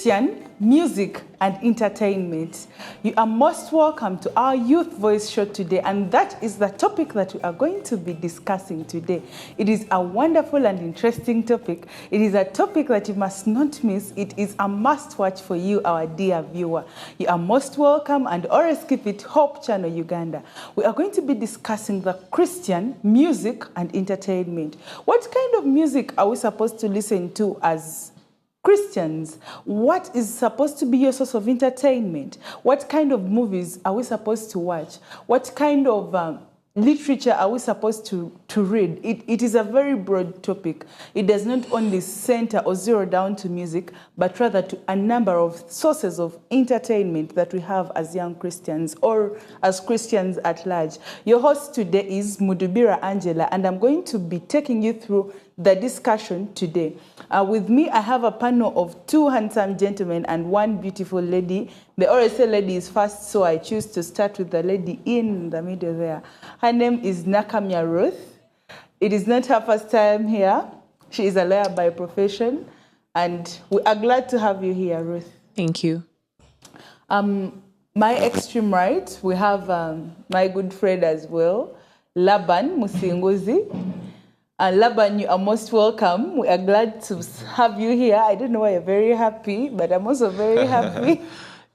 Christian music and entertainment. You are most welcome to our Youth Voice show today, and that is the topic that we are going to be discussing today. It is a wonderful and interesting topic. It is a topic that you must not miss. It is a must-watch for you, our dear viewer. You are most welcome, and always keep it Hope Channel Uganda. We are going to be discussing the Christian music and entertainment. What kind of music are we supposed to listen to as Christians? What is supposed to be your source of entertainment? What kind of movies are we supposed to watch? What kind of literature are we supposed to read? It is a very broad topic. It does not only center or zero down to music, but rather to a number of sources of entertainment that we have as young Christians or as Christians at large. Your host today is Mudubira Angela, and I'm going to be taking you through the discussion today. With me, I have a panel of two handsome gentlemen and one beautiful lady. They always say ladies first, so I choose to start with the lady in the middle there. Her name is Nakamia Ruth. It is not her first time here. She is a lawyer by profession, and we are glad to have you here, Ruth. Thank you. My extreme right, we have my good friend as well, Laban Musinguzi. Laban, you are most welcome. We are glad to have you here. I don't know why you're very happy, but I'm also very happy.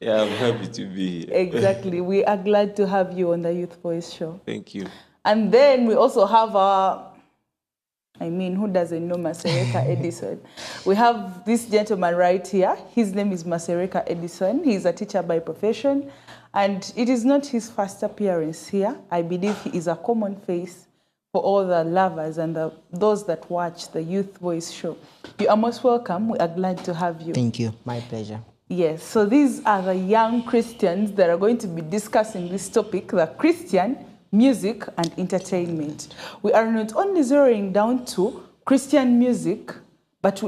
Yeah, I'm happy to be here. Exactly. We are glad to have you on the Youth Voice show. Thank you. And then we also have who doesn't know Masereka Edison? We have this gentleman right here. His name is Masereka Edison. He's a teacher by profession, and it is not his first appearance here. I believe he is a common face for all the lovers and those that watch the Youth Voice show. You are most welcome. We are glad to have you. Thank you. My pleasure. Yes, so these are the young Christians that are going to be discussing this topic, the Christian music and entertainment. We are not only zeroing down to Christian music, but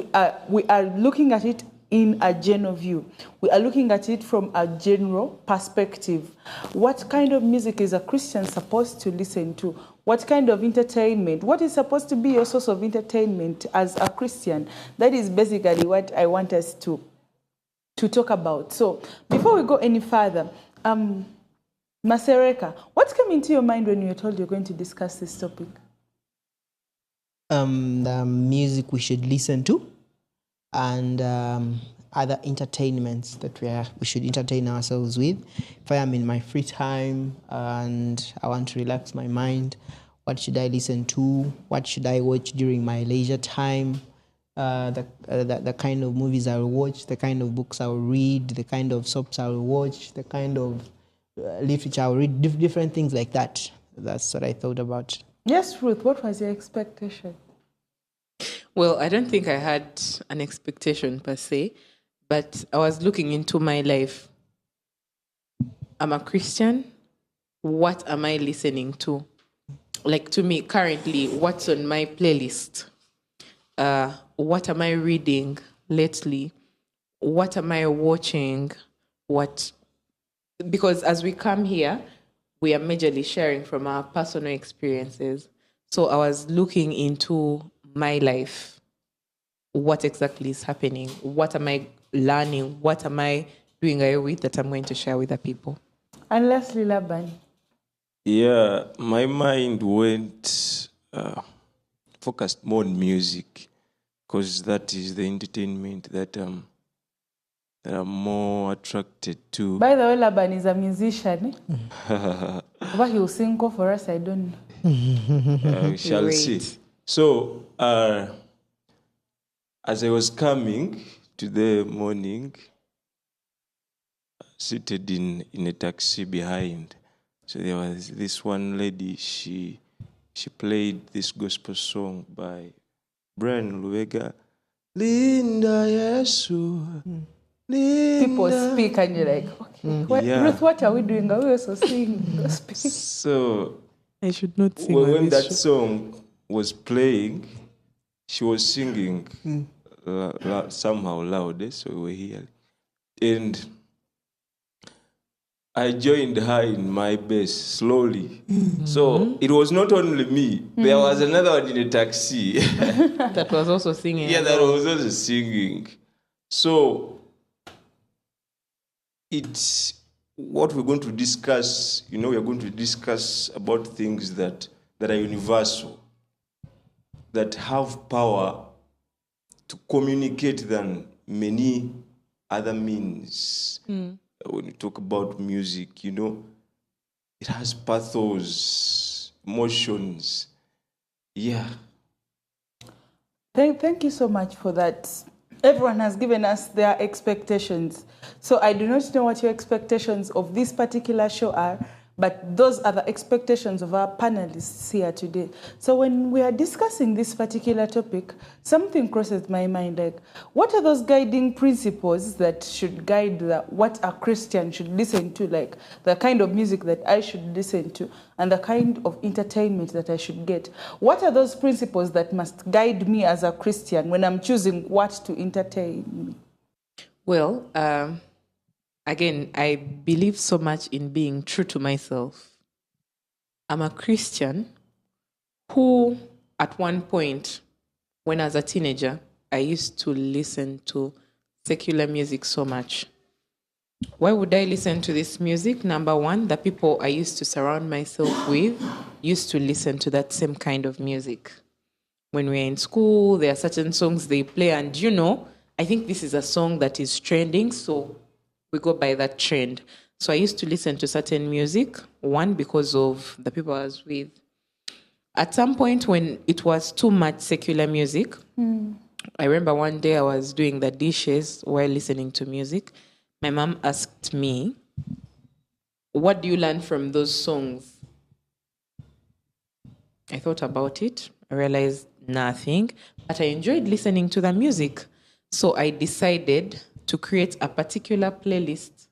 we are looking at it in a general view. We are looking at it from a general perspective. What kind of music is a Christian supposed to listen to? What kind of entertainment? What is supposed to be your source of entertainment as a Christian? That is basically what I want us to talk about. So before we go any further, Masereka, what came into your mind when you were told you're going to discuss this topic? The music we should listen to, and other entertainments that we should entertain ourselves with. If I am in my free time and I want to relax my mind, what should I listen to? What should I watch during my leisure time? The kind of movies I will watch, the kind of books I will read, the kind of soaps I will watch, the kind of literature I will read, different things like that. That's what I thought about. Yes, Ruth, what was your expectation? Well, I don't think I had an expectation per se, but I was looking into my life. I'm a Christian. What am I listening to? Like, to me, currently, what's on my playlist? What am I reading lately? What am I watching? Because as we come here, we are majorly sharing from our personal experiences. So I was looking into my life. What exactly is happening? What am I learning? What am I doing away with that I'm going to share with the people? And lastly, Laban. Yeah, my mind went focused more on music, because that is the entertainment that I'm more attracted to. By the way, Laban is a musician. What he will sing for us, I don't know. We shall see. So, as I was coming to the morning, seated in a taxi behind, so there was this one lady, she played this gospel song by Brian Luega, Linda Yesu. Linda. People speak and you're like, okay, Yeah. Ruth, what are we doing? Are we also singing gospel? So I should not sing. when that song was playing, she was singing somehow loud, so we were here. And I joined her in my bass slowly. Mm-hmm. So it was not only me. Mm-hmm. There was another one in a taxi. That was also singing. Yeah, that was also singing. So it's what we're going to discuss. You know, we're going to discuss about things that are universal, that have power to communicate than many other means. When you talk about music, you know, it has pathos, emotions. Yeah. Thank you so much for that. Everyone has given us their expectations. So I do not know what your expectations of this particular show are, but those are the expectations of our panelists here today. So when we are discussing this particular topic, something crosses my mind, like, what are those guiding principles that should guide what a Christian should listen to, like the kind of music that I should listen to and the kind of entertainment that I should get? What are those principles that must guide me as a Christian when I'm choosing what to entertain me? Well, again, I believe so much in being true to myself. I'm a Christian who, at one point, when I was a teenager, I used to listen to secular music so much. Why would I listen to this music? Number one, the people I used to surround myself with used to listen to that same kind of music. When we're in school, there are certain songs they play, and you know, I think this is a song that is trending, so we go by that trend. So I used to listen to certain music, one, because of the people I was with. At some point when it was too much secular music, I remember one day I was doing the dishes while listening to music. My mom asked me, "What do you learn from those songs?" I thought about it. I realized nothing, but I enjoyed listening to the music. So I decided to create a particular playlist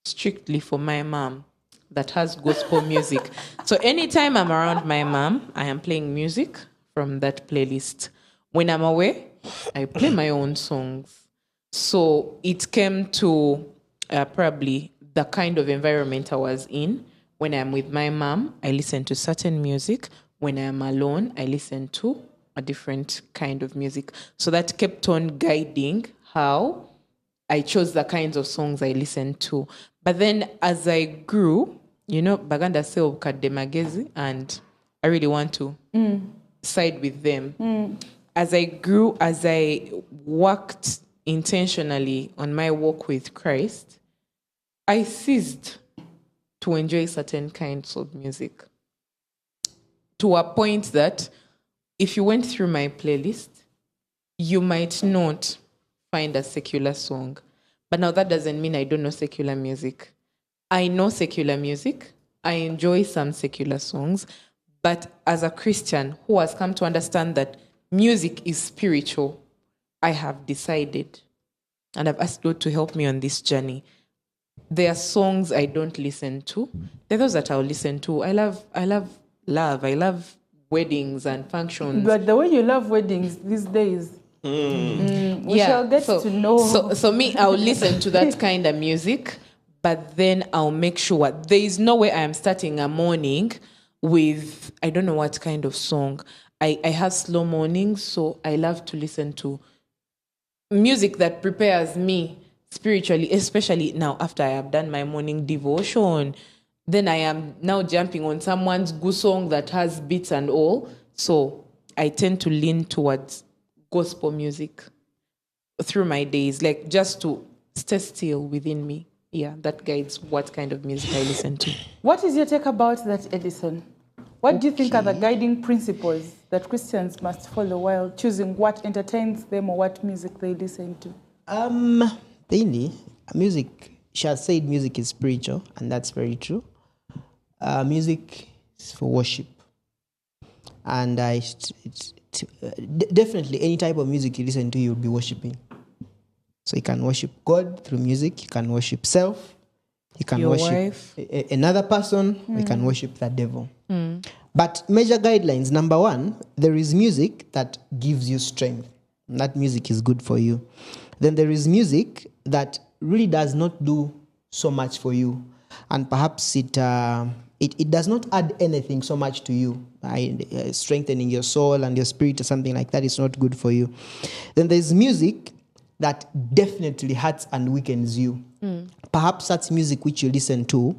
strictly for my mom that has gospel music. So anytime I'm around my mom, I am playing music from that playlist. When I'm away, I play my own songs. So it came to probably the kind of environment I was in. When I'm with my mom, I listen to certain music. When I'm alone, I listen to a different kind of music. So that kept on guiding how I chose the kinds of songs I listened to. But then as I grew, you know, baganda se obukadde magezi, and I really want to side with them. As I grew, as I worked intentionally on my walk with Christ, I ceased to enjoy certain kinds of music, to a point that if you went through my playlist, you might not find a secular song. But now that doesn't mean I don't know secular music. I know secular music. I enjoy some secular songs. But as a Christian who has come to understand that music is spiritual, I have decided, and I've asked God to help me on this journey. There are songs I don't listen to. There are those that I'll listen to. I love love. I love weddings and functions. But the way you love weddings these days, we shall get to know. So me, I'll listen to that kind of music, but then I'll make sure there is no way I am starting a morning with, I don't know what kind of song. I have slow mornings, so I love to listen to music that prepares me spiritually, especially now after I have done my morning devotion. Then I am now jumping on someone's good song that has beats and all. So I tend to lean towards gospel music through my days, like just to stay still within me. Yeah, that guides what kind of music I listen to. What is your take about that, Edison? What do you think are the guiding principles that Christians must follow while choosing what entertains them or what music they listen to? Mainly, music, she has said music is spiritual, and that's very true. Music is for worship. And definitely any type of music you listen to, you'll be worshiping. So you can worship God through music, you can worship self, you can Your worship wife. Another person, you can worship the devil. But major guidelines, number one, there is music that gives you strength. And that music is good for you. Then there is music that really does not do so much for you. And perhaps it does not add anything so much to you. Strengthening your soul and your spirit or something like that is not good for you. Then there's music that definitely hurts and weakens you. perhaps that's music which you listen to,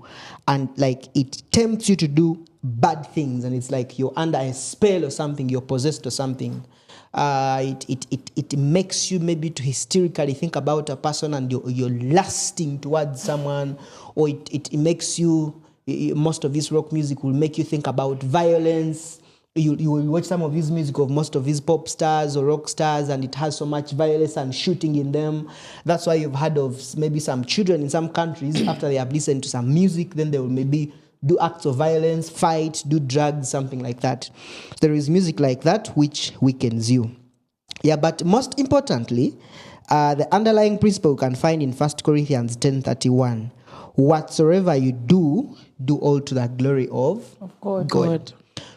and like it tempts you to do bad things, and it's like you're under a spell or something, you're possessed or something. It makes you maybe to hysterically think about a person, and you're lusting towards someone, or it makes you, most of this rock music will make you think about violence. You will watch some of this music of most of these pop stars or rock stars, and it has so much violence and shooting in them. That's why you've heard of maybe some children in some countries, after they have listened to some music, then they will maybe do acts of violence, fight, do drugs, something like that. There is music like that which weakens you. Yeah, but most importantly, the underlying principle you can find in 1 Corinthians 10:31. Whatsoever you do all to the glory of God.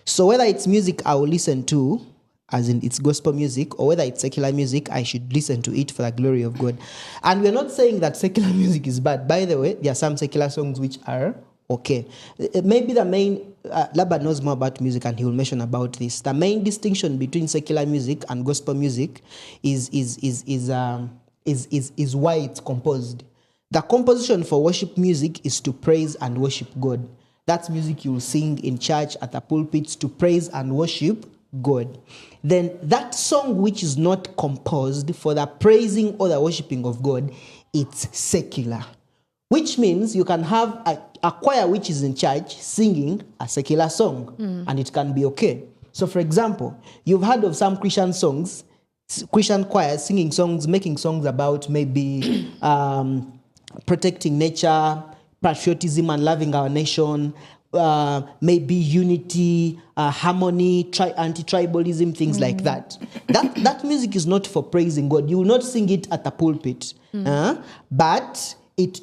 So whether it's music I will listen to, as in it's gospel music, or whether it's secular music, I should listen to it for the glory of God. And we're not saying that secular music is bad. By the way, there are some secular songs which are okay. Maybe the main, Laban knows more about music and he will mention about this. The main distinction between secular music and gospel music is why it's composed. The composition for worship music is to praise and worship God. That's music you will sing in church at the pulpits to praise and worship God. Then that song which is not composed for the praising or the worshiping of God, it's secular. Which means you can have a choir which is in church singing a secular song, and it can be okay. So for example, you've heard of some Christian songs, Christian choirs singing songs, making songs about maybe protecting nature, patriotism and loving our nation, maybe unity, harmony, anti-tribalism, things like that. That music is not for praising God. You will not sing it at the pulpit, but it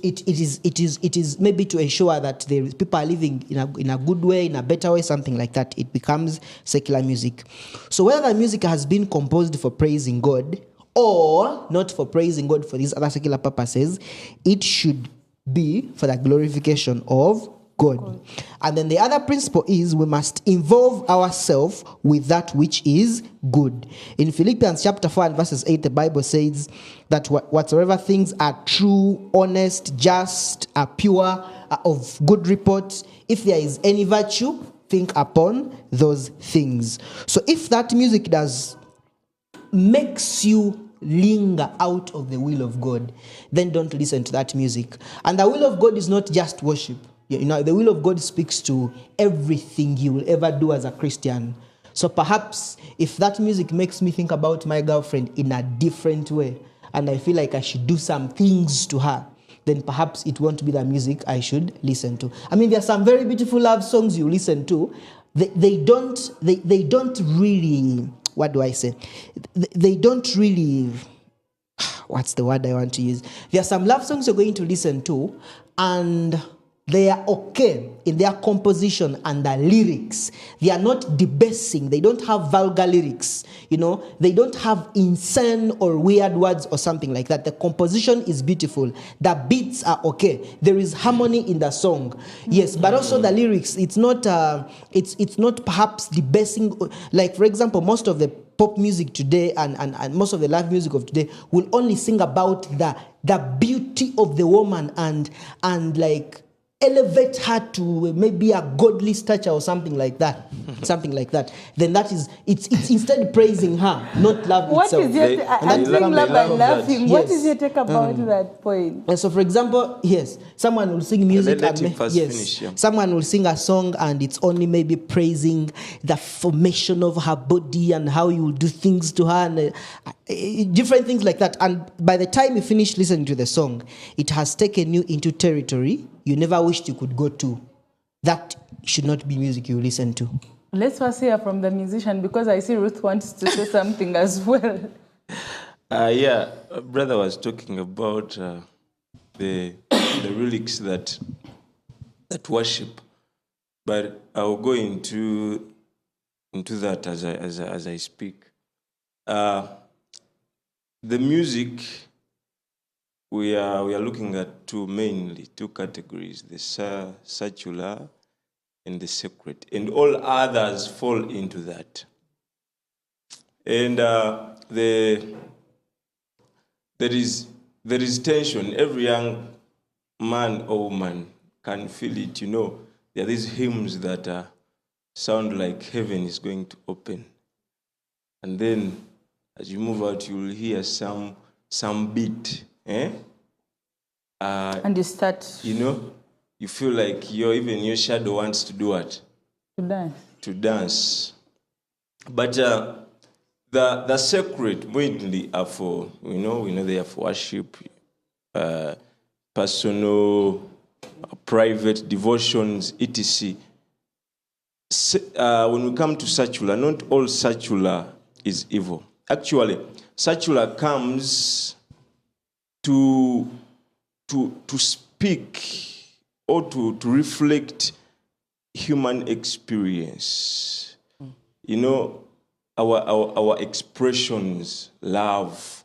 is maybe to ensure that people are living in a good way, in a better way, something like that. It becomes secular music. So whether the music has been composed for praising God or not for praising God for these other secular purposes, it should be for the glorification of God. And then the other principle is we must involve ourselves with that which is good. In Philippians chapter 4 and verses 8, the Bible says that whatsoever things are true, honest, just, are pure, are of good report, if there is any virtue, think upon those things. So if that music makes you linger out of the will of God, then don't listen to that music. And the will of God is not just worship. The will of God speaks to everything you will ever do as a Christian. So perhaps if that music makes me think about my girlfriend in a different way, and I feel like I should do some things to her, then perhaps it won't be the music I should listen to. I mean, there are some very beautiful love songs you listen to. They don't really, what do I say? They don't really, what's the word I want to use? There are some love songs you're going to listen to, and they are okay in their composition and the lyrics. They are not debasing. They don't have vulgar lyrics. They don't have insane or weird words or something like that. The composition is beautiful. The beats are okay. There is harmony in the song. Yes, but also the lyrics. It's not perhaps debasing. Like, for example, most of the pop music today and most of the live music of today will only sing about the beauty of the woman and like elevate her to maybe a godly stature or something like that. Then that is, it's instead praising her, not love What itself. is your I'm saying love and laughing. Yes. What is your take about that point? And so, for example, yes, someone will sing music Let him first yes, finish, yeah. someone will sing a song and it's only maybe praising the formation of her body and how you will do things to her and different things like that. And by the time you finish listening to the song, it has taken you into territory you never wished you could go to. That should not be music you listen to. Let's first hear from the musician, because I see Ruth wants to say something as well. Brother was talking about the lyrics that worship, but I'll go into that as I speak. The music, we are looking at two categories: the secular and the sacred, and all others fall into that. And there is tension. Every young man or woman can feel it, there are these hymns that sound like heaven is going to open. And then as you move out, you'll hear some beat. And you start You feel like even your shadow wants to do what? to dance. To dance. But the sacred mainly are for, we know they are for worship, personal, private devotions, etc. When we come to secular, not all secular is evil. Actually, secular comes to speak or to reflect human experience. Our expressions, love,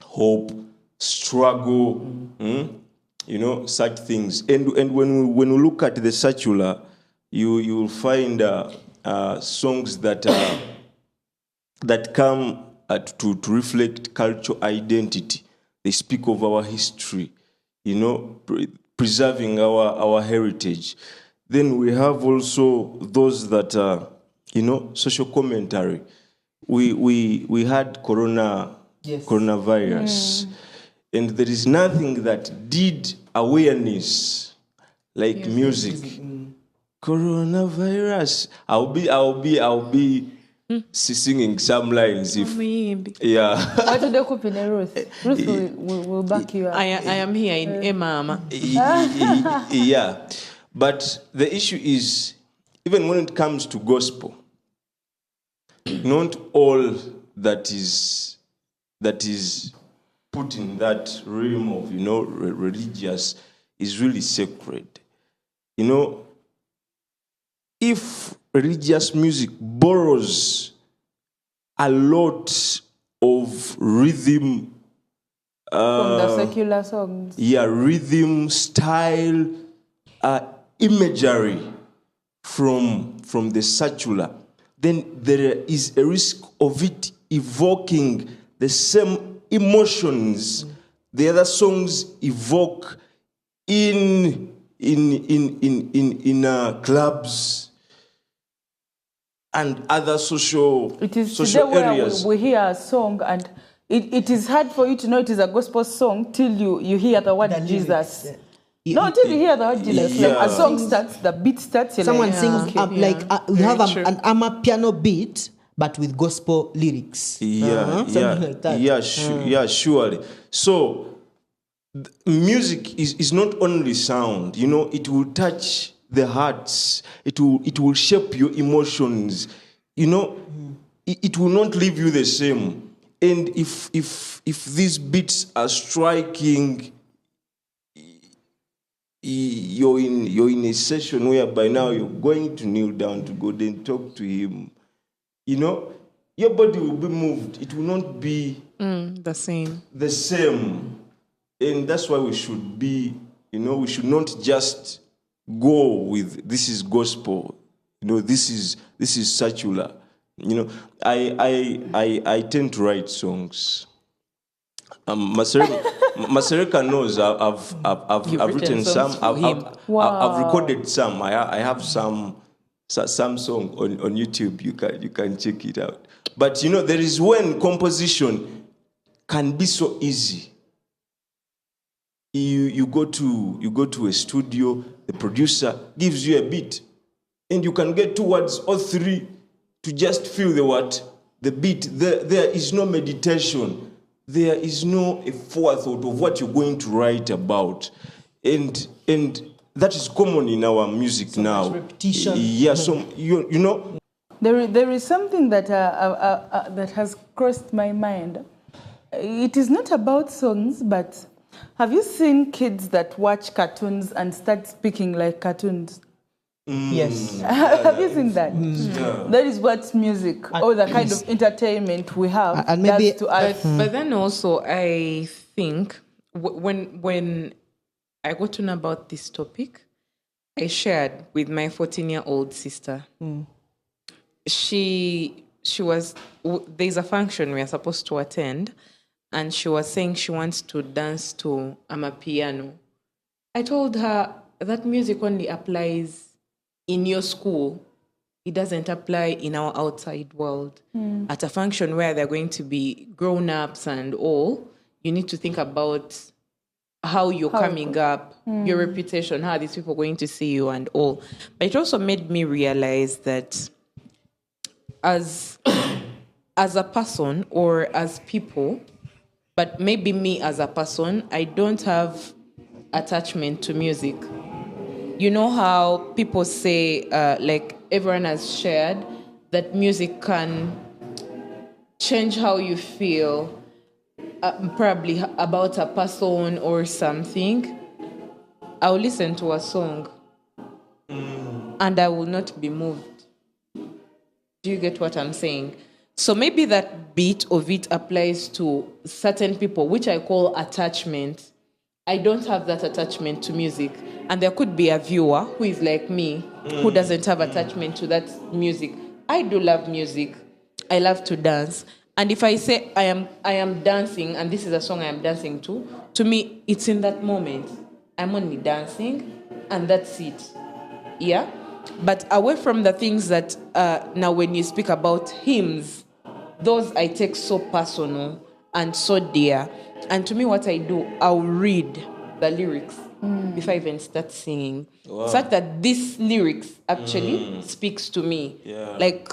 hope, struggle, such things. And when we look at the secular, you will find songs that come to reflect cultural identity. They speak of our history, preserving our heritage. Then we have also those that social commentary. We had coronavirus, and there is nothing that did awareness like music. Coronavirus. I'll be singing some lines if yeah. What did they copy Ruth? Ruth will back you up. I am here in Emama. Yeah. But the issue is, even when it comes to gospel, not all that is put in that realm of religious is really sacred. If religious music borrows a lot of rhythm From the secular songs. rhythm, style, imagery from the secular, then there is a risk of it evoking the same emotions the other songs evoke in clubs and other social It is social today areas. where we hear a song and it is hard for you to know it is a gospel song till you hear the word Jesus. No, until you hear the word Jesus. Like Yeah. a song starts, the beat starts. You're Someone like, sings okay. we Very have true. an piano beat, but with gospel lyrics. Something like that. Surely. So music is not only sound, it will touch the hearts, it will shape your emotions, it will not leave you the same. And if these beats are striking, you're in a session where by now you're going to kneel down to God and talk to him, your body will be moved. It will not be The same. the same. And that's why we should be, we should not just go with this is gospel, this is secular. I tend to write songs. Masereka knows I've written some. I've recorded some. I have some song on YouTube. You can check it out. But there is when composition can be so easy. You go to a studio, the producer gives you a beat, and you can get 2 words or 3 to just feel the beat. There is no meditation. There is no forethought of what you're going to write about, and that is common in our music now. repetition. Yeah, so There is something that has crossed my mind. It is not about songs, but have you seen kids that watch cartoons and start speaking like cartoons? Yes. Have you seen that? That is what music or the kind of entertainment we have And maybe- does to us. But then also, I think when I got to know about this topic, I shared with my 14-year-old sister. She was, there's a function we are supposed to attend, and she was saying she wants to dance to Amapiano. I told her that music only applies in your school. It doesn't apply in our outside world. At a function where they're going to be grown-ups and all, you need to think about how you're coming up, your reputation, how these people are going to see you and all. But it also made me realize that as a person or as people, but maybe me as a person, I don't have attachment to music. You know how people say, like everyone has shared, that music can change how you feel, probably about a person or something. I'll listen to a song and I will not be moved. Do you get what I'm saying? So maybe that bit of it applies to certain people, which I call attachment. I don't have that attachment to music. And there could be a viewer who is like me, who doesn't have attachment to that music. I do love music. I love to dance. And if I say I am dancing, and this is a song I am dancing to me, it's in that moment. I'm only dancing, and that's it. Yeah? But away from the things that, now when you speak about hymns, those I take so personal and so dear. And to me, what I do, I'll read the lyrics before I even start singing. Wow. Such that this lyrics actually speaks to me. Yeah. Like,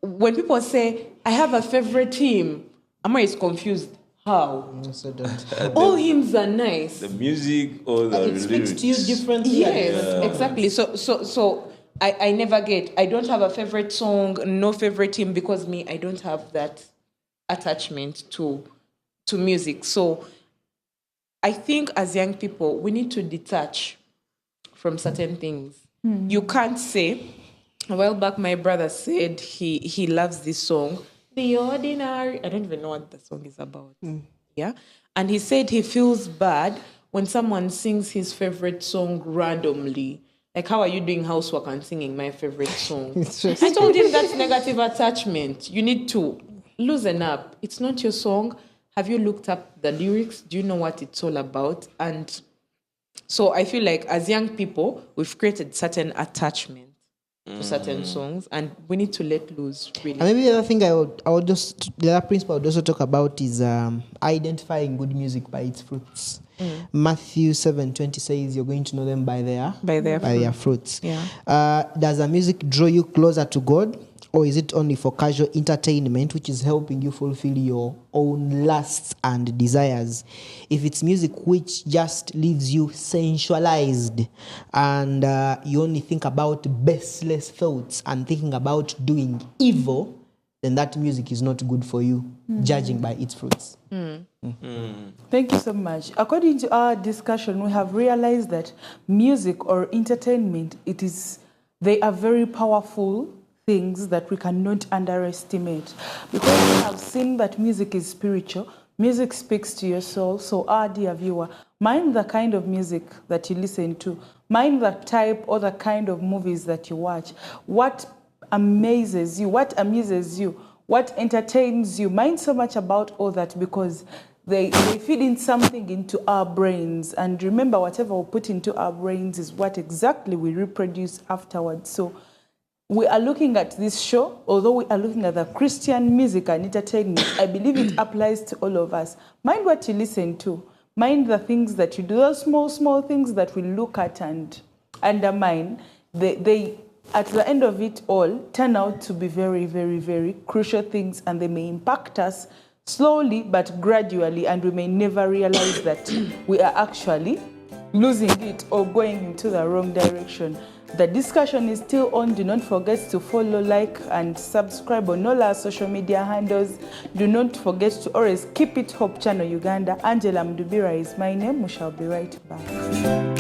when people say, I have a favorite hymn, I'm always confused. How? Also don't. All hymns are nice. The music or the It speaks lyrics. to you differently. Yes, exactly. So I never get. I don't have a favorite song, no favorite hymn, because me, I don't have that attachment to music. So I think as young people, we need to detach from certain things. You can't say. A while back, my brother said he loves this song, The Ordinary. I don't even know what the song is about. Yeah, and he said he feels bad when someone sings his favorite song randomly. Like, how are you doing housework and singing my favorite song? I told him that's negative attachment. You need to loosen up. It's not your song. Have you looked up the lyrics? Do you know what it's all about? And so I feel like as young people, we've created certain attachment to certain songs, and we need to let loose, really. And maybe the other thing the other principle I would also talk about is identifying good music by its fruits. Matthew 7:20 says you're going to know them by their fruits. Yeah. Does the music draw you closer to God, or is it only for casual entertainment, which is helping you fulfill your own lusts and desires? If it's music which just leaves you sensualized and you only think about baseless thoughts and thinking about doing evil, then that music is not good for you, judging by its fruits. Thank you so much. According to our discussion, we have realized that music or entertainment, they are very powerful things that we cannot underestimate, because we have seen that music is spiritual. Music speaks to your soul. So our dear viewer, mind the kind of music that you listen to, mind the type or the kind of movies that you watch. What amazes you, what amuses you, what entertains you. Mind so much about all that, because they feed in something into our brains. And remember, whatever we put into our brains is what exactly we reproduce afterwards. So we are looking at this show, although we are looking at the Christian music and entertainment, I believe it applies to all of us. Mind what you listen to. Mind the things that you do. Those small things that we look at and undermine, they at the end of it all, turn out to be very, very, very crucial things, and they may impact us slowly but gradually, and we may never realize that we are actually losing it or going into the wrong direction. The discussion is still on. Do not forget to follow, like, and subscribe on all our social media handles. Do not forget to always keep it Hope Channel Uganda. Angela Mdubira is my name. We shall be right back.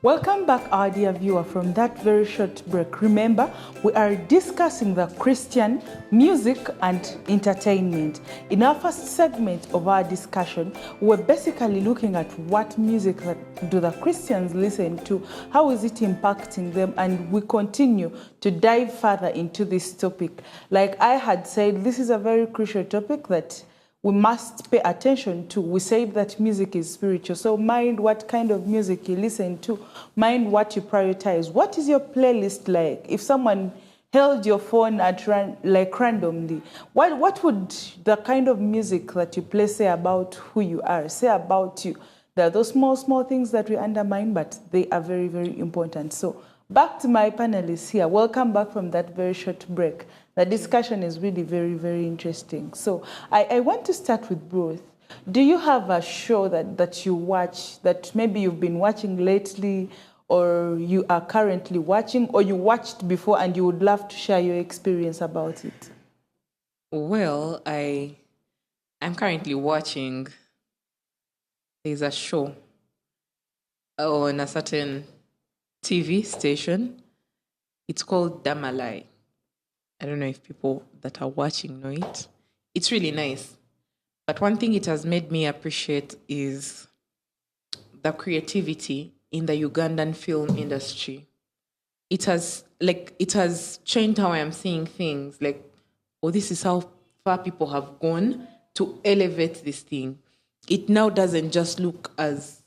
Welcome back, our dear viewer, from that very short break. Remember, we are discussing the Christian music and entertainment. In our first segment of our discussion, we're basically looking at what music do the Christians listen to, how is it impacting them, and we continue to dive further into this topic. Like I had said, this is a very crucial topic that we must pay attention to. We say that music is spiritual, so mind what kind of music you listen to, mind what you prioritize. What is your playlist like? If someone held your phone at randomly, what would the kind of music that you play say about who you are, say about you? There are those small things that we undermine, but they are very, very important. So back to my panelists here. Welcome back from that very short break. The discussion is really very, very interesting. So I want to start with Bruce. Do you have a show that you watch that maybe you've been watching lately, or you are currently watching, or you watched before and you would love to share your experience about it? Well, I'm currently watching, there's a show on a certain TV station. It's called Damalai. I don't know if people that are watching know it. It's really nice. But one thing it has made me appreciate is the creativity in the Ugandan film industry. It has changed how I am seeing things. Like, oh, this is how far people have gone to elevate this thing. It now doesn't just look as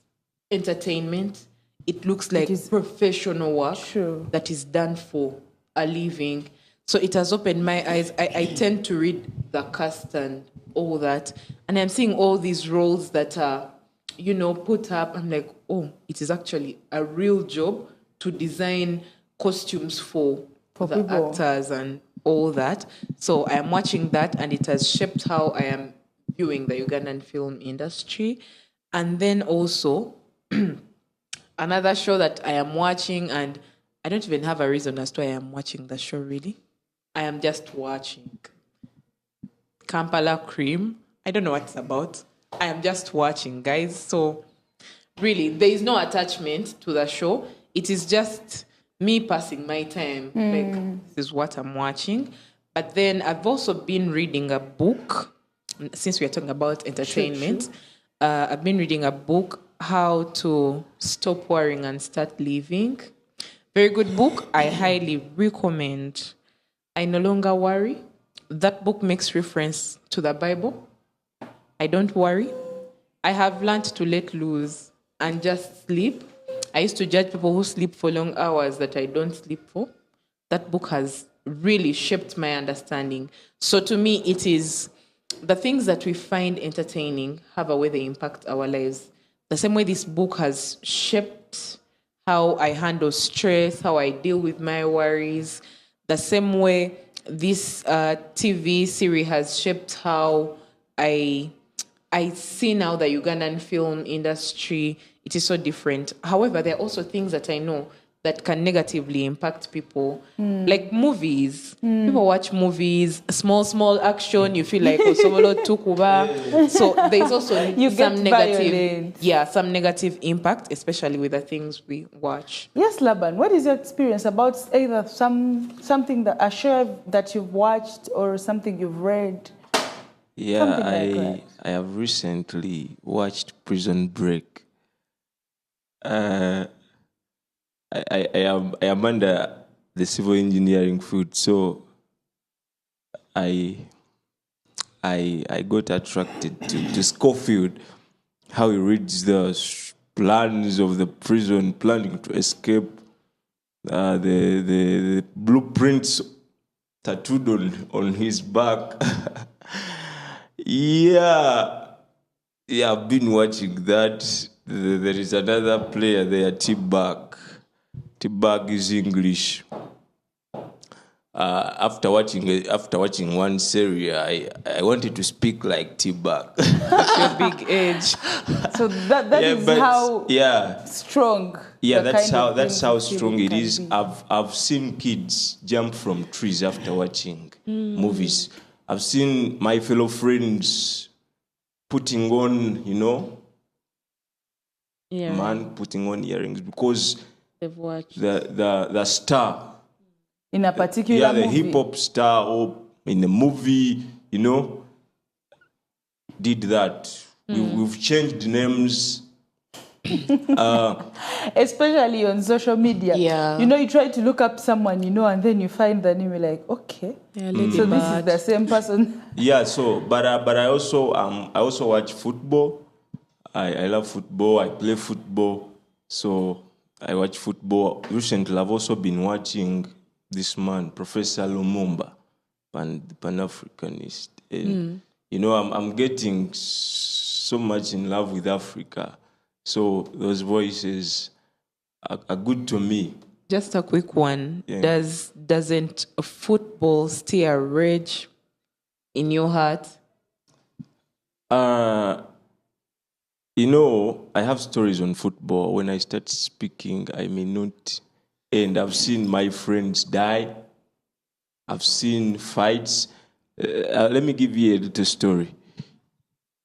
entertainment. It looks like professional work that is done for a living. So it has opened my eyes. I tend to read the cast and all that, and I'm seeing all these roles that are, put up. I'm like, oh, it is actually a real job to design costumes for the people, actors and all that. So I am watching that, and it has shaped how I am viewing the Ugandan film industry. And then also another show that I am watching, and I don't even have a reason as to why I am watching the show, really. I am just watching Kampala Cream. I don't know what it's about. I am just watching, guys. So really, there is no attachment to the show. It is just me passing my time. Like, this is what I'm watching. But then I've also been reading a book, since we are talking about entertainment. Sure. I've been reading a book, How to Stop Worrying and Start Living. Very good book. I highly recommend. I No Longer Worry. That book makes reference to the Bible. I don't worry. I have learned to let loose and just sleep. I used to judge people who sleep for long hours that I don't sleep for. That book has really shaped my understanding. So to me, it is the things that we find entertaining have a way they impact our lives. The same way this book has shaped how I handle stress, how I deal with my worries. The same way this TV series has shaped how I see now the Ugandan film industry. It is so different. However, there are also things that I know that can negatively impact people, like movies. People watch movies, small action. You feel like Osomolo Tukuba. So there's also some negative impact, especially with the things we watch. Yes, Laban. What is your experience about either something that a show that you've watched or something you've read? Yeah, I have recently watched Prison Break. I am under the civil engineering field, so I got attracted to Schofield, how he reads the plans of the prison, planning to escape, the blueprints tattooed on his back. Yeah, I've been watching that. There is another player there, T-Bag. T-Bag is English. After watching one series, I wanted to speak like T-Bag. Your big age. So that is how strong. Yeah, that's how strong it is. I've seen kids jump from trees after watching movies. I've seen my fellow friends putting on, Yeah. man putting on earrings because They've watched. the star, In a particular the movie. hip hop star or in the movie, did that. We've changed names. Especially on social media. Yeah. You try to look up someone, and then you find the name, you're like, okay. Yeah, Lady So this is Bird. the same person. Yeah, so but I also watch football. I love football. I play football. So I watch football. Recently, I've also been watching this man, Professor Lumumba, the Pan-Africanist. And, I'm getting so much in love with Africa. So those voices are good to me. Just a quick one. Yeah. Doesn't football still a rage in your heart? I have stories on football. When I start speaking, I may not end. I've seen my friends die. I've seen fights. Let me give you a little story.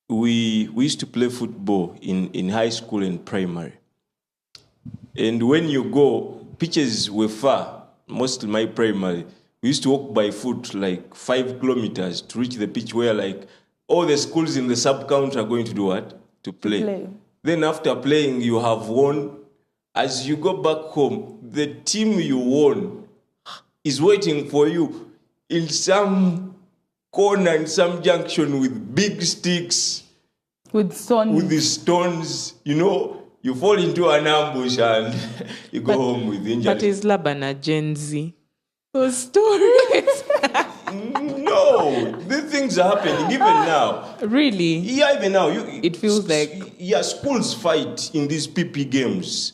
We used to play football in high school and primary. And when you go, pitches were far, mostly my primary. We used to walk by foot like 5 kilometers to reach the pitch where like all the schools in the sub-county are going to do what? To play. Then after playing, you have won. As you go back home, the team you won is waiting for you in some corner, in some junction with big sticks. With stones. With the stones, you fall into an ambush and you go home with injuries. But is Laban a Gen Z? Those stories. No, these things are happening even now. Really? Yeah, even now. It feels like... Yeah, schools fight in these PP games.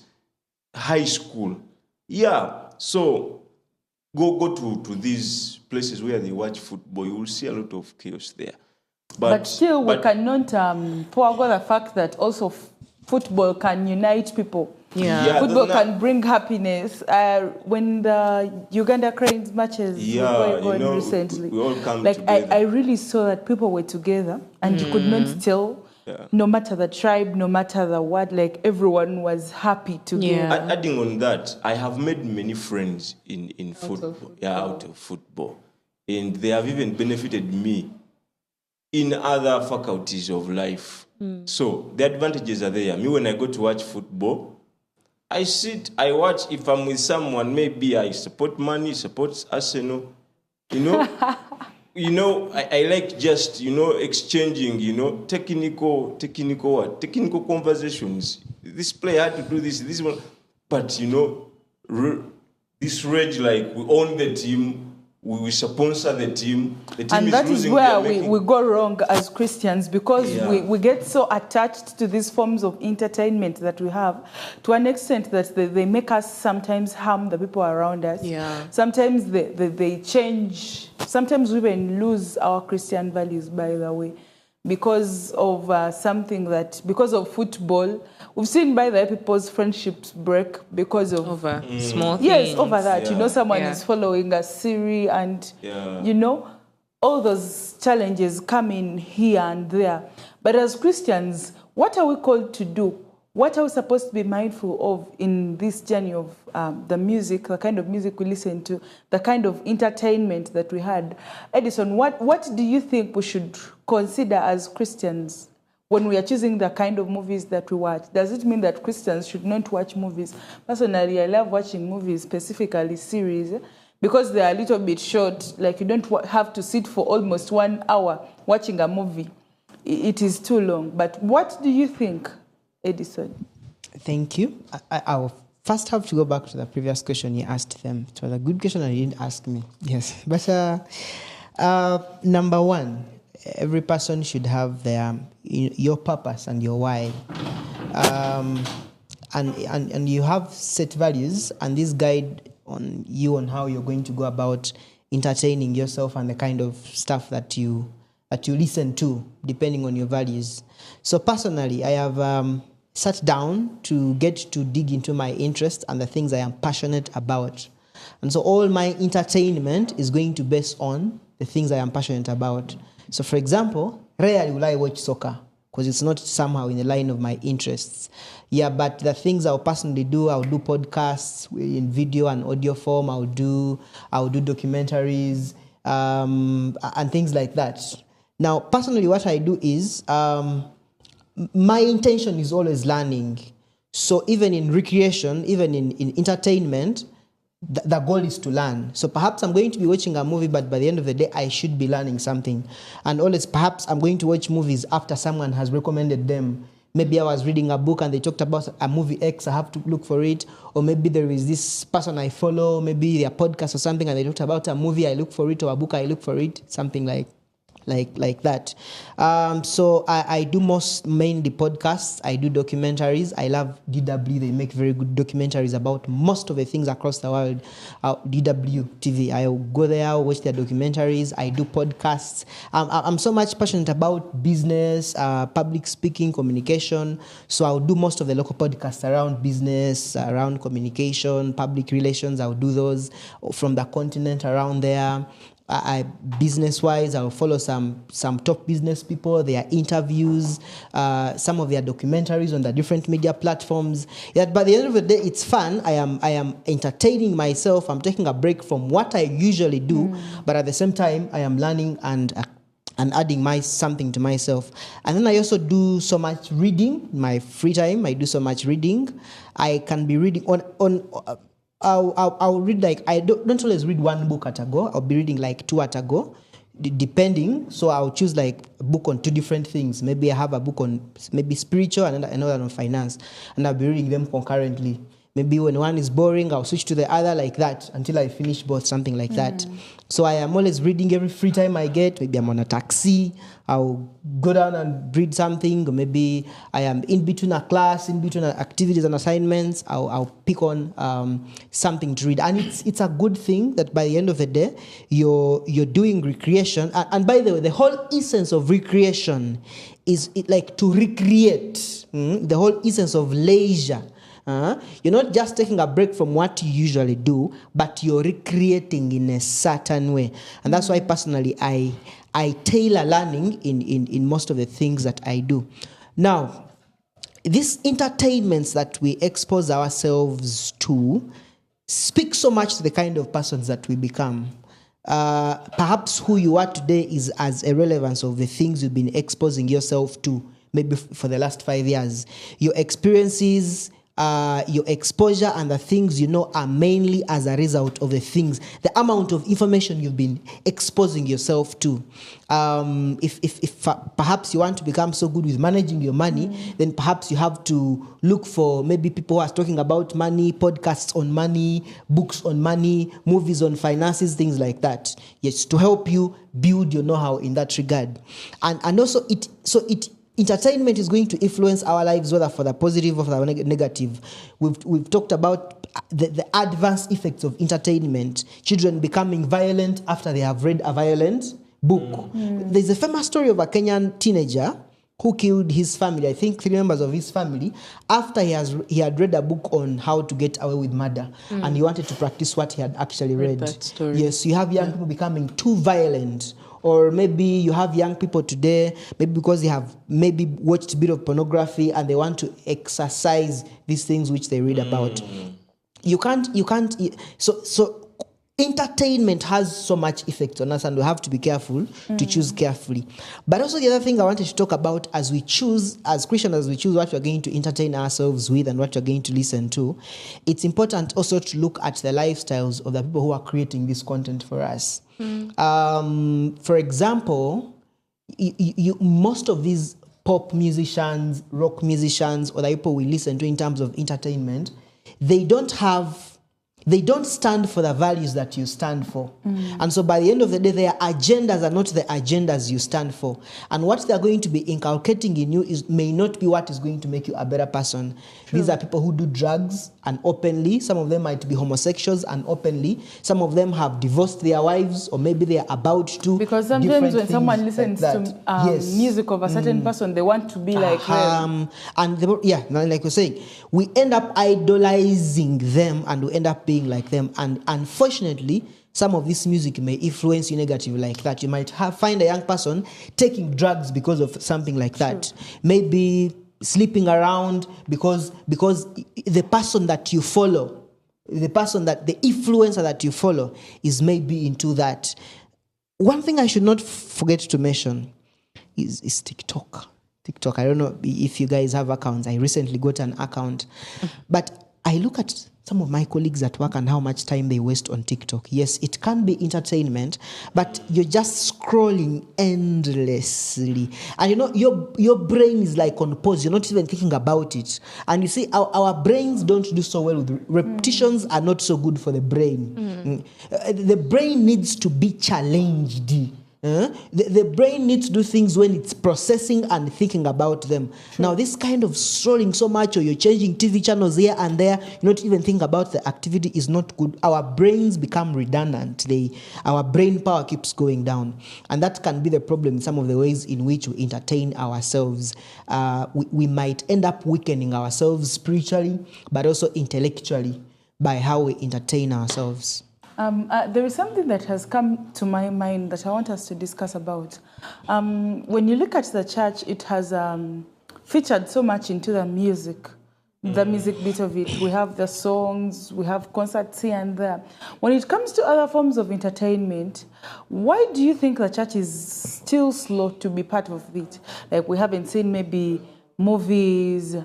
High school. Yeah, so go to these places where they watch football. You will see a lot of chaos there. But still, we cannot forego the fact that also football can unite people. Yeah. Football can bring happiness. When the Uganda Cranes matches were going recently, we all come like together. I really saw that people were together and you could not tell, no matter the tribe, no matter the what, like everyone was happy together. Yeah. Adding on that, I have made many friends in football. Out of football. And they have even benefited me in other faculties of life. So the advantages are there. Me, when I go to watch football, I sit, I watch. If I'm with someone, maybe I support Man, support Arsenal. I like just, exchanging, technical conversations. This player had to do this one. But, this rage, like we own the team, we sponsor the team. The team And is that is losing, where we go wrong as Christians, because we get so attached to these forms of entertainment that we have, to an extent that they make us sometimes harm the people around us. Yeah. Sometimes they change. Sometimes we even lose our Christian values, by the way, because of because of football. We've seen, by the way, people's friendships break because of Over small things. Yes, over that. Yeah. Someone is following a series and, all those challenges come in here and there. But as Christians, what are we called to do? What are we supposed to be mindful of in this journey of the music, the kind of music we listen to, the kind of entertainment that we had? Edison, what do you think we should consider as Christians when we are choosing the kind of movies that we watch? Does it mean that Christians should not watch movies? Personally, I love watching movies, specifically series, because they are a little bit short. Like, you don't have to sit for almost 1 hour watching a movie. It is too long. But what do you think, Edison? Thank you. I'll first have to go back to the previous question you asked them. It was a good question and you didn't ask me. Yes. But number one, every person should have your purpose and your why. And you have set values, and this guide on you on how you're going to go about entertaining yourself and the kind of stuff that you listen to, depending on your values. So personally, I have sat down to get to dig into my interests and the things I am passionate about. And so all my entertainment is going to base on the things I am passionate about. So for example, rarely will I watch soccer. because it's not somehow in the line of my interests. Yeah, but the things I'll personally do, I'll do podcasts in video and audio form. I'll do documentaries and things like that. Now, personally, what I do is my intention is always learning. So even in recreation, even in entertainment, the goal is to learn. So perhaps I'm going to be watching a movie, but by the end of the day, I should be learning something. And always, perhaps I'm going to watch movies after someone has recommended them. Maybe I was reading a book and they talked about a movie X, I have to look for it. Or maybe there is this person I follow, maybe their podcast or something, and they talked about a movie, I look for it, or a book, I look for it, something like that. So I do mainly podcasts. I do documentaries. I love DW. They make very good documentaries about most of the things across the world. DW TV. I go there, watch their documentaries. I do podcasts. I'm so much passionate about business, public speaking, communication. So I'll do most of the local podcasts around business, around communication, public relations. I'll do those from the continent around there. Business-wise, I'll follow some top business people, their interviews, some of their documentaries on the different media platforms. Yet by the end of the day, it's fun. I am entertaining myself. I'm taking a break from what I usually do, but at the same time, I am learning and adding something to myself. And then I also do so much reading. In my free time, I do so much reading. I can be reading I'll read, like, I don't always read one book at a go. I'll be reading like two at a go, depending. So I'll choose like a book on two different things. Maybe I have a book on maybe spiritual and another on finance, and I'll be reading them concurrently. Maybe when one is boring, I'll switch to the other, like that, until I finish both, something like that. So I am always reading every free time I get. Maybe I'm on a taxi, I'll go down and read something. Or maybe I am in between a class, in between activities and assignments, I'll pick on something to read. And it's a good thing that by the end of the day, you're doing recreation. And by the way, the whole essence of recreation is like to recreate. The whole essence of leisure. You're not just taking a break from what you usually do, but you're recreating in a certain way. And that's why personally I tailor learning in most of the things that I do. Now, these entertainments that we expose ourselves to speak so much to the kind of persons that we become. Perhaps who you are today is as a relevance of the things you've been exposing yourself to, maybe for the last 5 years. Your experiences, your exposure, and the things you know are mainly as a result of the things, the amount of information you've been exposing yourself to. If perhaps you want to become so good with managing your money, then perhaps you have to look for maybe people who are talking about money, podcasts on money, books on money, movies on finances, things like that. Yes, to help you build your know-how in that regard. And also entertainment is going to influence our lives, whether for the positive or for the negative. We've talked about the adverse effects of entertainment. Children becoming violent after they have read a violent book. There's a famous story of a Kenyan teenager who killed his family, I think 3 members of his family, after he had read a book on how to get away with murder, and he wanted to practice what he had actually read. That story. Yes, you have young people becoming too violent. Or maybe you have young people today, maybe because they have maybe watched a bit of pornography and they want to exercise these things which they read about. You can't. So entertainment has so much effect on us, and we have to be careful to choose carefully. But also the other thing I wanted to talk about, as Christians, as we choose what we're going to entertain ourselves with and what we're going to listen to, it's important also to look at the lifestyles of the people who are creating this content for us. For example, most of these pop musicians, rock musicians, or the people we listen to in terms of entertainment, they don't stand for the values that you stand for. And so by the end of the day, their agendas are not the agendas you stand for. And what they're going to be inculcating in you may not be what is going to make you a better person. True. These are people who do drugs and openly. Some of them might be homosexuals and openly. Some of them have divorced their wives, or maybe they're about to. Because sometimes when someone listens to music of a certain person, they want to be like them. And like we're saying, we end up idolizing them, and we end up being like them. And unfortunately, some of this music may influence you negatively like that. You might find a young person taking drugs because of something like that. Maybe sleeping around because the person that you follow, the influencer that you follow is maybe into that. One thing I should not forget to mention is TikTok. TikTok. I don't know if you guys have accounts. I recently got an account. But I look at some of my colleagues at work and how much time they waste on TikTok. Yes, it can be entertainment, but you're just scrolling endlessly. And you know, your brain is like on pause. You're not even thinking about it. And you see, our brains don't do so well with repetitions are not so good for the brain. The brain needs to be challenged. The brain needs to do things when it's processing and thinking about them. Now, this kind of scrolling so much, or you're changing TV channels here and there, you not even think about the activity is not good. Our brains become redundant. Our brain power keeps going down. And that can be the problem in some of the ways in which we entertain ourselves. We might end up weakening ourselves spiritually, but also intellectually by how we entertain ourselves. There is something that has come to my mind that I want us to discuss about. When you look at the church, it has featured so much into the music bit of it. We have the songs, we have concerts here and there. When it comes to other forms of entertainment, why do you think the church is still slow to be part of it? Like we haven't seen maybe movies,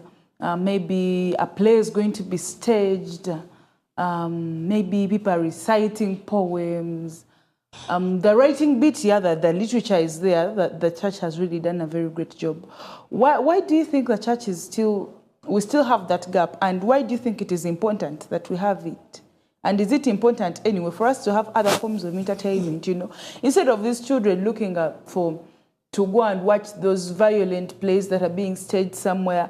maybe a play is going to be staged, maybe people are reciting poems. The writing bit, the literature is there. The church has really done a very great job. Why do you think the church is we still have that gap? And why do you think it is important that we have it? And is it important anyway for us to have other forms of entertainment, Instead of these children looking to go and watch those violent plays that are being staged somewhere,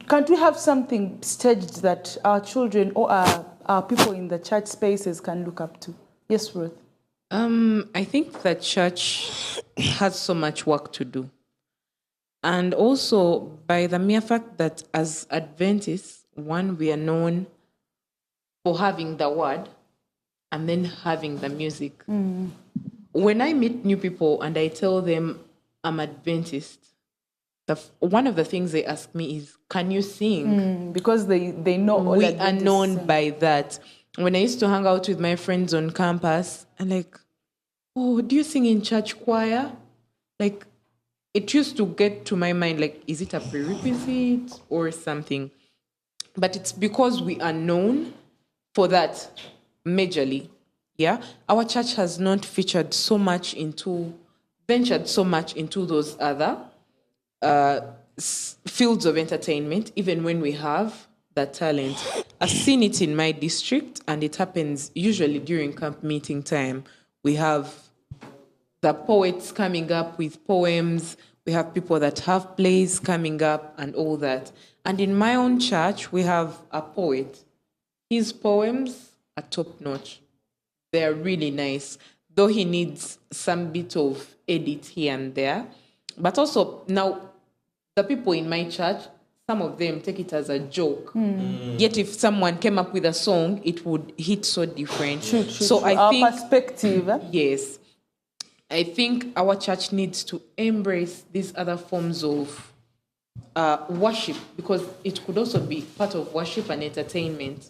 can't we have something staged that our children or our people in the church spaces can look up to? Yes, Ruth. I think the church has so much work to do. And also by the mere fact that as Adventists, one, we are known for having the word and then having the music. When I meet new people and I tell them I'm Adventist, one of the things they ask me is, can you sing? Because they know all we are known by that. When I used to hang out with my friends on campus, I'm like, oh, do you sing in church choir? Like, it used to get to my mind, like, is it a prerequisite or something? But it's because we are known for that majorly. Yeah, our church has not ventured so much into those other fields of entertainment, even when we have that talent. I've seen it in my district, and it happens usually during camp meeting time. We have the poets coming up with poems. We have people that have plays coming up and all that. And in my own church, we have a poet. His poems are top-notch. They're really nice, though he needs some bit of edit here and there. But also, now, the people in my church, some of them take it as a joke. Yet if someone came up with a song, it would hit so different. So I think, perspective. Yes. I think our church needs to embrace these other forms of worship, because it could also be part of worship and entertainment,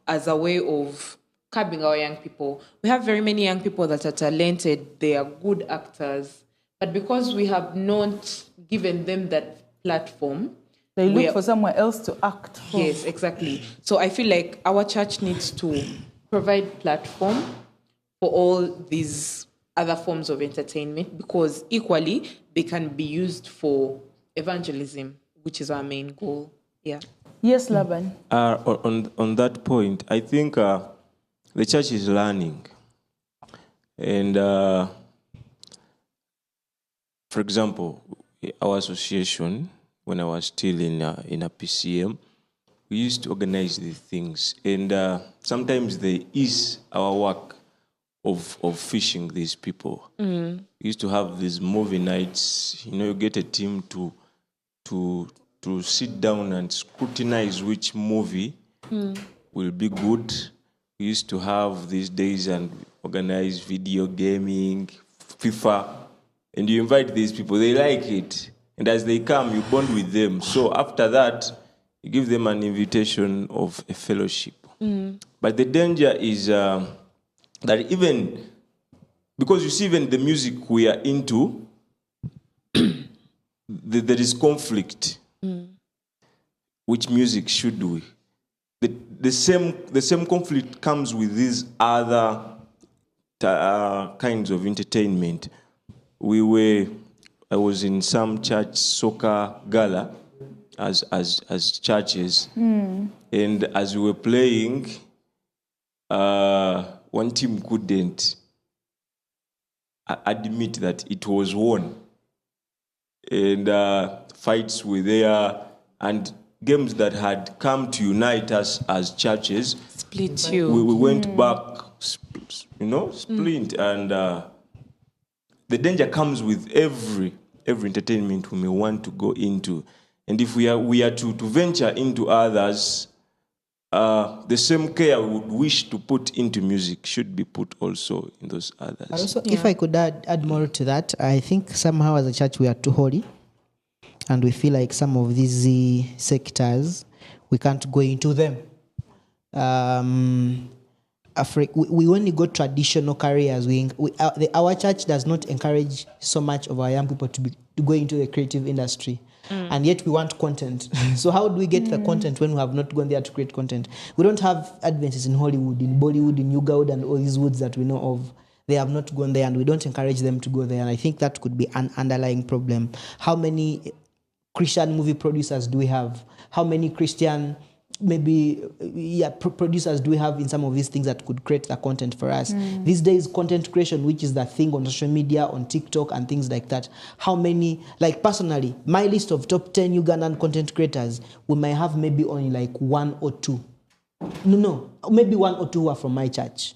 as a way of curbing our young people. We have very many young people that are talented, they are good actors, but because we have not given them that platform, they look for somewhere else to act from. Yes, exactly. So I feel like our church needs to provide platform for all these other forms of entertainment, because equally they can be used for evangelism, which is our main goal. Yeah. Yes, Laban. On that point, I think the church is learning. And for example, our association, when I was still in a PCM, we used to organize these things. And sometimes there is our work of fishing these people. We used to have these movie nights. You get a team to sit down and scrutinize which movie will be good. We used to have these days and organize video gaming, FIFA, and you invite these people, they like it. And as they come, you bond with them. So after that, you give them an invitation of a fellowship. But the danger is that even, because you see, even the music we are into, there is conflict. Which music should we? The same conflict comes with these other kinds of entertainment. I was in some church soccer gala as churches, and as we were playing, one team couldn't admit that it was won, and fights were there, and games that had come to unite us as churches Split you. we went back, splint, and the danger comes with every entertainment we may want to go into, and if we are to venture into others, the same care we would wish to put into music should be put also in those others. But also, if I could add more to that, I think somehow as a church we are too holy, and we feel like some of these sectors we can't go into them. We only go traditional careers. Our church does not encourage so much of our young people to go into the creative industry. And yet we want content. So how do we get the content when we have not gone there to create content? We don't have Adventists in Hollywood, in Bollywood, in Ugaud, and all these woods that we know of. They have not gone there, and we don't encourage them to go there. And I think that could be an underlying problem. How many Christian movie producers do we have? How many Christian producers do we have in some of these things that could create the content for us? These days, content creation, which is the thing on social media, on TikTok and things like that. How many, like personally, my list of top 10 Ugandan content creators, we might have maybe only like one or two. No, maybe one or two are from my church.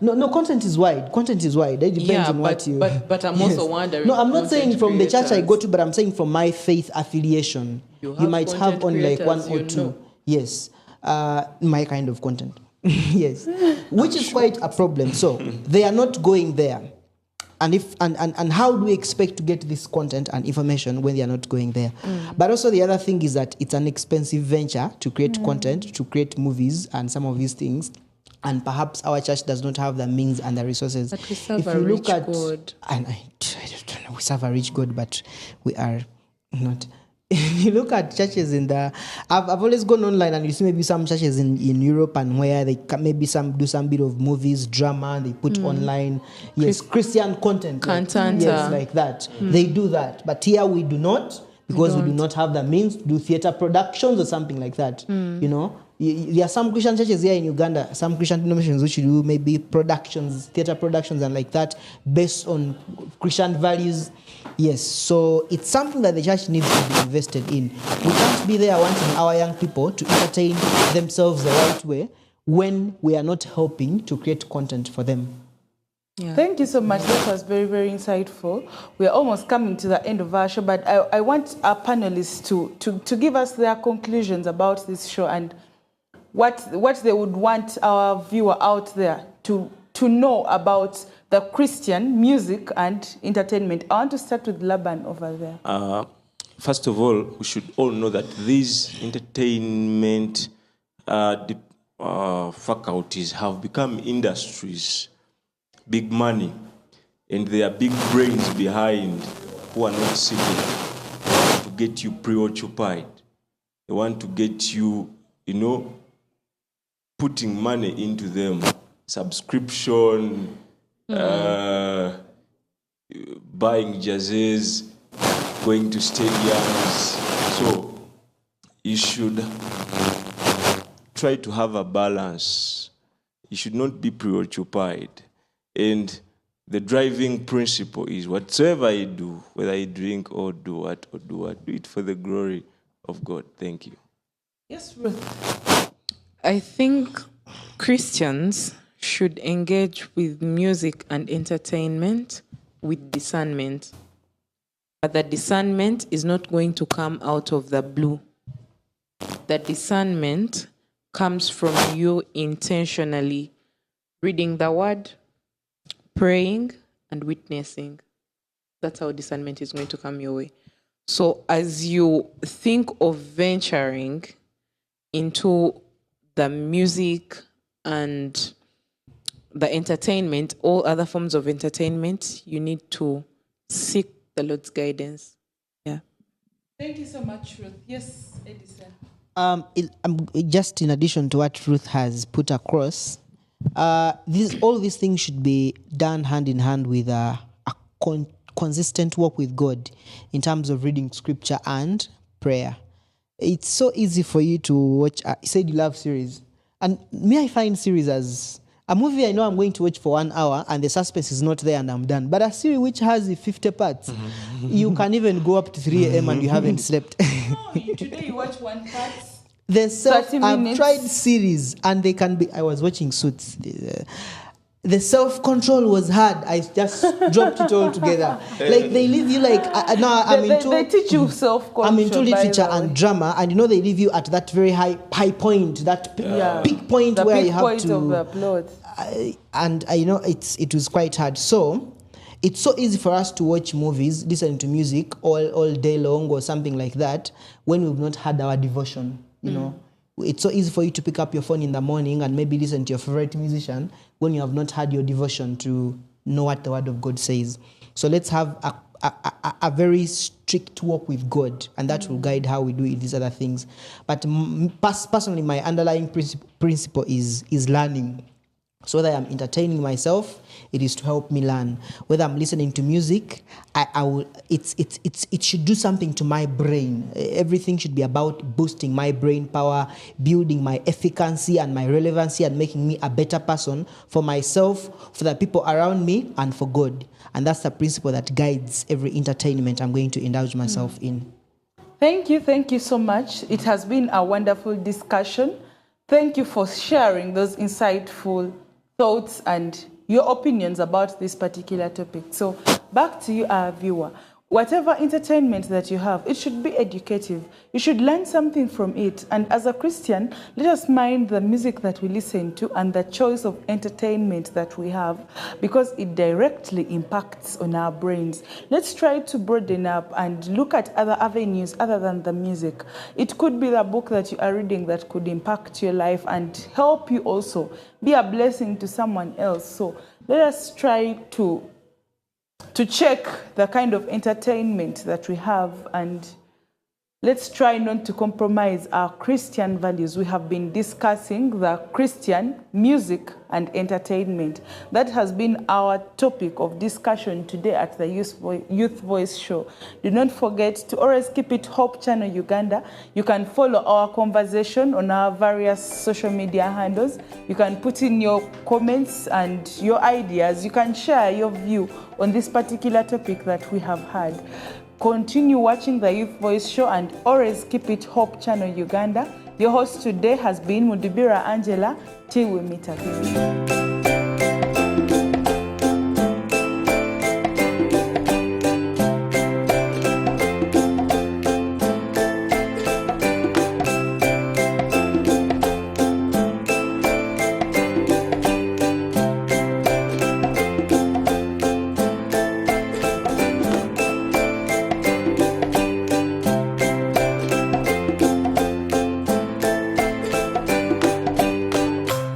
No, content is wide. Content is wide. It depends on what you... But I'm also wondering... No, I'm not saying from the church I go to, but I'm saying from my faith affiliation. You might have only like one or two. Yes, my kind of content. Yes, which is quite a problem. So they are not going there, and how do we expect to get this content and information when they are not going there? But also the other thing is that it's an expensive venture to create content, to create movies, and some of these things. And perhaps our church does not have the means and the resources. But we serve a rich God. And I don't know, we serve a rich God, but we are not. You look at churches I've always gone online, and you see maybe some churches in Europe and where they maybe do some bit of movies, drama, and they put online, Christian content. Yes, like that. They do that. But here we do not, because we do not have the means to do theater productions or something like that. You know, there are some Christian churches here in Uganda, some Christian denominations which do maybe productions, theater productions and like that, based on Christian values. Yes, so it's something that the church needs to be invested in. We can't be there wanting our young people to entertain themselves the right way when we are not helping to create content for them. Yeah. Thank you so much. That was very, very insightful. We are almost coming to the end of our show, but I want our panelists to give us their conclusions about this show and what they would want our viewer out there to know about the Christian music and entertainment. I want to start with Laban over there. First of all, we should all know that these entertainment faculties have become industries, big money, and there are big brains behind who are not sitting to get you preoccupied. They want to get you, putting money into them, subscription, buying jerseys, going to stadiums. So you should try to have a balance. You should not be preoccupied. And the driving principle is whatsoever you do, whether you drink or do what, do it for the glory of God. Thank you. Yes, Ruth. I think Christians should engage with music and entertainment with discernment. But the discernment is not going to come out of the blue. The discernment comes from you intentionally reading the word, praying, and witnessing. That's how discernment is going to come your way. So as you think of venturing into the music and the entertainment, all other forms of entertainment, you need to seek the Lord's guidance. Yeah. Thank you so much, Ruth. Yes, Edison. Just in addition to what Ruth has put across, all these things should be done hand in hand with a consistent walk with God in terms of reading scripture and prayer. It's so easy for you to watch. You said you love series, and me, I find series as a movie I know I'm going to watch for 1 hour and the suspense is not there and I'm done. But a series which has 50 parts, you can even go up to 3 a.m. and you haven't slept. No, today you watch one part. I've tried series and they can be. I was watching Suits. The self-control was hard. I just dropped it all together. Like they leave you like they teach you self-control. I'm into literature and drama, and they leave you at that very high point, that peak point the where peak you have point to. Of the plot. It was quite hard. So it's so easy for us to watch movies, listen to music all day long or something like that when we've not had our devotion. It's so easy for you to pick up your phone in the morning and maybe listen to your favorite musician when you have not had your devotion to know what the Word of God says. So let's have a very strict walk with God, and that will guide how we do these other things. But personally, my underlying principle is learning. So whether I'm entertaining myself, it is to help me learn. Whether I'm listening to music, it should do something to my brain. Everything should be about boosting my brain power, building my efficacy and my relevancy, and making me a better person for myself, for the people around me, and for God. And that's the principle that guides every entertainment I'm going to indulge myself in. Thank you so much. It has been a wonderful discussion. Thank you for sharing those insightful thoughts and your opinions about this particular topic. So back to you, our viewer. Whatever entertainment that you have, it should be educative. You should learn something from it. And as a Christian, let us mind the music that we listen to and the choice of entertainment that we have, because it directly impacts on our brains. Let's try to broaden up and look at other avenues other than the music. It could be the book that you are reading that could impact your life and help you also be a blessing to someone else. So let us try to check the kind of entertainment that we have, and let's try not to compromise our Christian values. We have been discussing the Christian music and entertainment. That has been our topic of discussion today at the Youth Voice Show. Do not forget to always keep it Hope Channel Uganda. You can follow our conversation on our various social media handles. You can put in your comments and your ideas. You can share your view on this particular topic that we have had. Continue watching the Youth Voice Show and always keep it Hope Channel Uganda. Your host today has been Mudubira Angela. Till we meet again.